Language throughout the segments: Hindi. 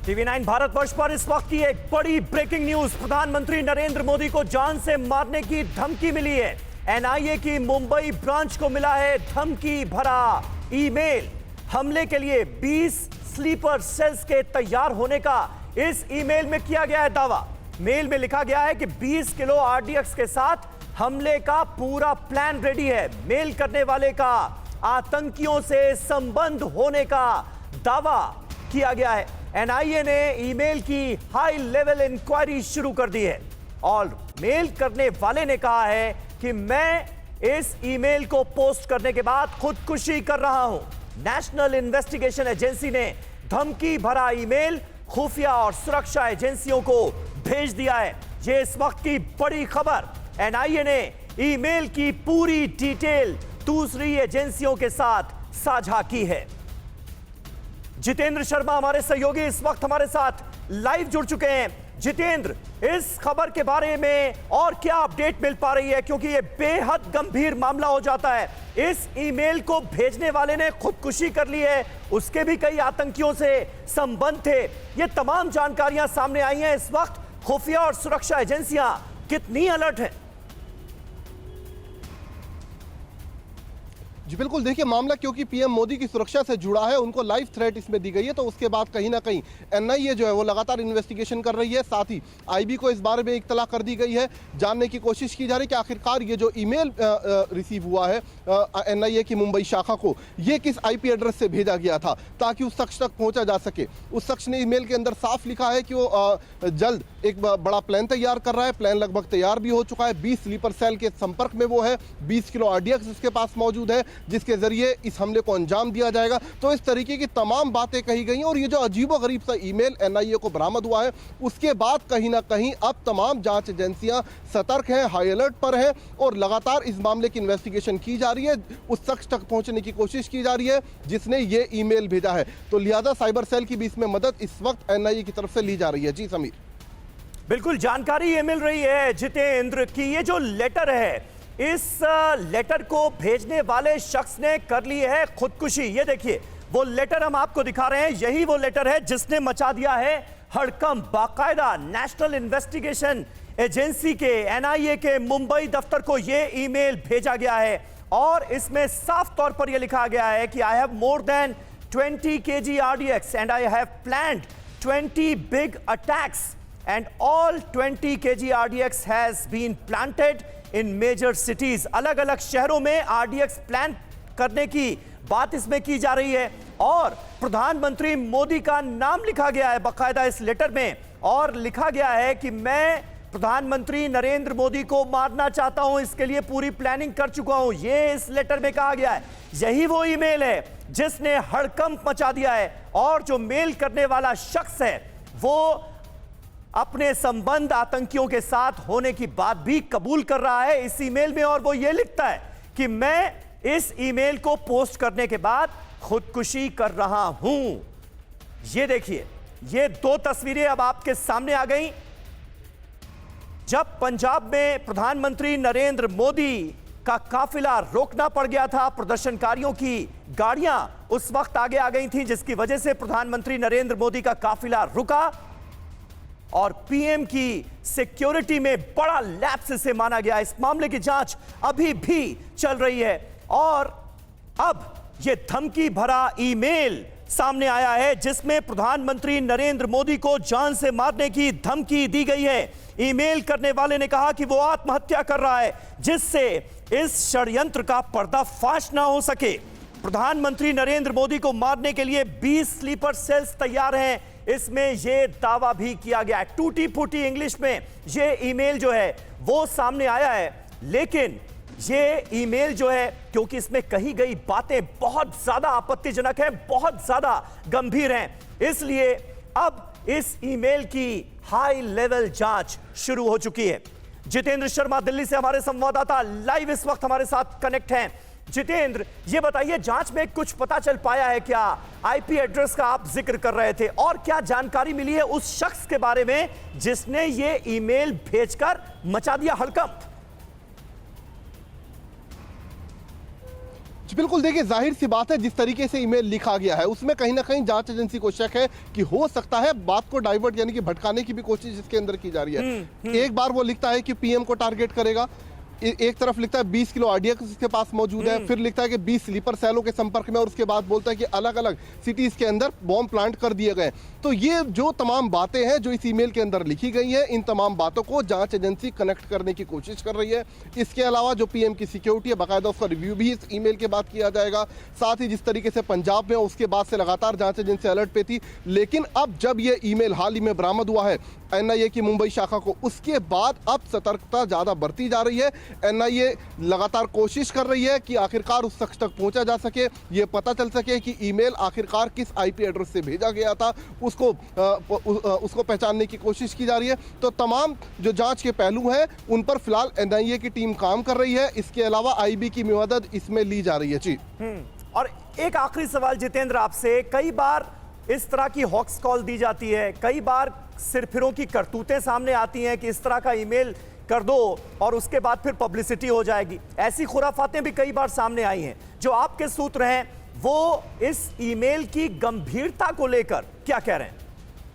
टीवी 9 भारतवर्ष पर इस वक्त की एक बड़ी ब्रेकिंग न्यूज। प्रधानमंत्री नरेंद्र मोदी को जान से मारने की धमकी मिली है। एनआईए की मुंबई ब्रांच को मिला है धमकी भरा ईमेल। हमले के लिए 20 स्लीपर सेल्स के तैयार होने का इस ईमेल में किया गया है दावा। मेल में लिखा गया है कि 20 किलो आरडीएक्स के साथ हमले का पूरा प्लान रेडी है। मेल करने वाले का आतंकियों से संबंध होने का दावा किया गया है। एनआईए ने ईमेल की हाई लेवल इंक्वायरी शुरू कर दी है और मेल करने वाले ने कहा है कि मैं इस ईमेल को पोस्ट करने के बाद खुदकुशी कर रहा हूं। नेशनल इन्वेस्टिगेशन एजेंसी ने धमकी भरा ईमेल खुफिया और सुरक्षा एजेंसियों को भेज दिया है। यह इस वक्त की बड़ी खबर। एनआईए ने ईमेल की पूरी डिटेल दूसरी एजेंसियों के साथ साझा की है। जितेंद्र शर्मा हमारे सहयोगी इस वक्त हमारे साथ लाइव जुड़ चुके हैं। जितेंद्र, इस खबर के बारे में और क्या अपडेट मिल पा रही है, क्योंकि यह बेहद गंभीर मामला हो जाता है। इस ईमेल को भेजने वाले ने खुदकुशी कर ली है, उसके भी कई आतंकियों से संबंध थे। ये तमाम जानकारियां सामने आई हैं। इस वक्त खुफिया और सुरक्षा एजेंसियां कितनी अलर्ट हैं? जी बिल्कुल, देखिए मामला क्योंकि पीएम मोदी की सुरक्षा से जुड़ा है, उनको लाइव थ्रेट इसमें दी गई है, तो उसके बाद कहीं ना कहीं एनआईए जो है वो लगातार इन्वेस्टिगेशन कर रही है। साथ ही आईबी को इस बारे में इत्तला कर दी गई है। जानने की कोशिश की जा रही है कि आखिरकार ये जो ईमेल रिसीव हुआ है एनआईए की मुंबई शाखा को, ये किस आईपी एड्रेस से भेजा गया था ताकि उस शख्स तक पहुंचा जा सके। उस शख्स ने ईमेल के अंदर साफ लिखा है कि वो जल्द एक बड़ा प्लान तैयार कर रहा है। प्लान लगभग तैयार भी हो चुका है। 20 स्लीपर सेल के संपर्क में वो है। 20 किलो आरडीएक्स इसके पास मौजूद है जिसके जरिए इस हमले को अंजाम दिया जाएगा। तो इस तरीके की तमाम बातें कही गई हैं और ये जो अजीबोगरीब सा ईमेल एनआईए को बरामद हुआ है, उसके बाद कहीं ना कहीं अब तमाम जांच एजेंसियां सतर्क हैं, हाई अलर्ट पर हैं और लगातार इस मामले की इन्वेस्टिगेशन की जा रही है। उस शख्स तक पहुंचने की कोशिश की जा रही है जिसने ये ईमेल भेजा है। तो लिहाजा साइबर सेल की भी इसमें मदद इस वक्त एनआईए की तरफ से ली जा रही है। जी समीर, बिल्कुल जानकारी ये मिल रही है जितेंद्र की ये जो लेटर है, इस लेटर को भेजने वाले शख्स ने कर ली है खुदकुशी। ये देखिए वो लेटर हम आपको दिखा रहे हैं। यही वो लेटर है जिसने मचा दिया है हड़कंप। बाकायदा नेशनल इन्वेस्टिगेशन एजेंसी के एनआईए के मुंबई दफ्तर को ये ईमेल भेजा गया है और इसमें साफ तौर पर यह लिखा गया है कि I have more than 20 kg RDX and I have planned 20 big attacks and all 20 kg RDX has been planted in major cities। अलग अलग शहरों में RDX प्लान करने की बात इसमें की जा रही है और प्रधानमंत्री मोदी का नाम लिखा गया है बाकायदा इस लेटर में और लिखा गया है कि मैं प्रधानमंत्री नरेंद्र मोदी को मारना चाहता हूं, इसके लिए पूरी प्लानिंग कर चुका हूं। यह इस लेटर में कहा गया है। यही वो ईमेल है जिसने हड़कंप मचा दिया है और जो मेल करने वाला शख्स है वो अपने संबंध आतंकियों के साथ होने की बात भी कबूल कर रहा है इस ईमेल में। और वो ये लिखता है कि मैं इस ईमेल को पोस्ट करने के बाद खुदकुशी कर रहा हूं। ये देखिए, ये दो तस्वीरें अब आपके सामने आ गई। जब पंजाब में प्रधानमंत्री नरेंद्र मोदी का काफिला रोकना पड़ गया था, प्रदर्शनकारियों की गाड़ियां उस वक्त आगे आ गई थी जिसकी वजह से प्रधानमंत्री नरेंद्र मोदी का काफिला रुका और पीएम की सिक्योरिटी में बड़ा लैप्स इसे माना गया। इस मामले की जांच अभी भी चल रही है और अब यह धमकी भरा ईमेल सामने आया है जिसमें प्रधानमंत्री नरेंद्र मोदी को जान से मारने की धमकी दी गई है। ईमेल करने वाले ने कहा कि वो आत्महत्या कर रहा है जिससे इस षड्यंत्र का पर्दाफाश ना हो सके। प्रधानमंत्री नरेंद्र मोदी को मारने के लिए 20 स्लीपर सेल्स तैयार हैं, इसमें यह दावा भी किया गया है। टूटी फूटी इंग्लिश में यह ईमेल जो है वो सामने आया है, लेकिन यह ईमेल जो है क्योंकि इसमें कही गई बातें बहुत ज्यादा आपत्तिजनक है, बहुत ज्यादा गंभीर हैं, इसलिए अब इस ईमेल की हाई लेवल जांच शुरू हो चुकी है। जितेंद्र शर्मा दिल्ली से हमारे संवाददाता लाइव इस वक्त हमारे साथ कनेक्ट हैं। जितेंद्र, ये बताइए जांच में कुछ पता चल पाया है क्या? आईपी एड्रेस का आप जिक्र कर रहे थे और क्या जानकारी मिली है उस शख्स के बारे में जिसने ये ईमेल भेजकर मचा दिया हड़कंप? जी बिल्कुल, देखिए जाहिर सी बात है, जिस तरीके से ईमेल लिखा गया है उसमें कहीं ना कहीं जांच एजेंसी को शक है कि हो सकता है बात को डाइवर्ट यानी कि भटकाने की भी कोशिश इसके अंदर की जा रही है। एक बार वो लिखता है कि पीएम को टारगेट करेगा, एक तरफ लिखता है 20 किलो आरडीएक्स उसके पास मौजूद है, फिर लिखता है कि 20 स्लीपर सेलों के संपर्क में, और उसके बाद बोलता है कि अलग अलग सिटीज के अंदर बॉम्ब प्लांट कर दिए गए। तो ये जो तमाम बातें हैं जो इस ईमेल के अंदर लिखी गई हैं, इन तमाम बातों को जांच एजेंसी कनेक्ट करने की कोशिश कर रही है। इसके अलावा जो पीएम की सिक्योरिटी है, बाकायदा उसका रिव्यू भी इस ईमेल के बाद किया जाएगा। साथ ही जिस तरीके से पंजाब में उसके बाद से लगातार जांच एजेंसी अलर्ट पे थी, लेकिन अब जब ये ईमेल हाल ही में बरामद हुआ है एनआईए की मुंबई शाखा को, उसके बाद अब सतर्कता ज्यादा बढ़ती जा रही है। एनआईए लगातार कोशिश कर रही है कि आखिरकार उस शख्स तक पहुंचा जा सके, ये पता चल सके कि ईमेल आखिरकार किस आईपी एड्रेस से भेजा गया था, उसको पहचानने की कोशिश की जा रही है। तो तमाम जो जांच के पहलू हैं उन पर फिलहाल एनआईए की टीम काम कर रही है। इसके अलावा आईबी की मदद इसमें ली जा रही है। जी और एक आखिरी सवाल जितेंद्र आपसे, कई बार इस तरह की हॉक्स कॉल दी जाती है, कई बार सिरफिरों की करतूतें सामने आती हैं कि इस तरह का ईमेल कर दो और उसके बाद फिर पब्लिसिटी हो जाएगी। ऐसी खुराफातें भी कई बार सामने आई हैं। जो आपके सूत्र हैं वो इस ईमेल की गंभीरता को लेकर क्या कह रहे हैं?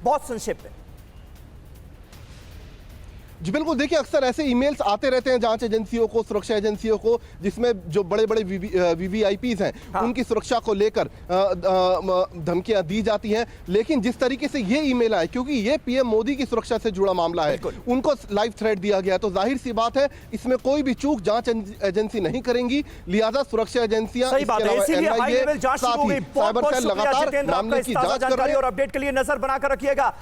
बहुत संक्षिप्त है। जी बिल्कुल, देखिए अक्सर ऐसे ईमेल्स आते रहते हैं जांच एजेंसियों को, सुरक्षा एजेंसियों को, जिसमें जो बड़े बड़े वीवीआईपीज हैं उनकी सुरक्षा को लेकर धमकियां दी जाती हैं। लेकिन जिस तरीके से ये ईमेल आए, क्योंकि ये पीएम मोदी की सुरक्षा से जुड़ा मामला है, उनको लाइव थ्रेट दिया गया, तो जाहिर सी बात है इसमें कोई भी चूक जांच एजेंसी नहीं करेंगी। लिहाजा सुरक्षा एजेंसियां साइबर सेल लगातार मामले की जांच कर रही है और अपडेट के लिए नजर बनाकर रखिएगा।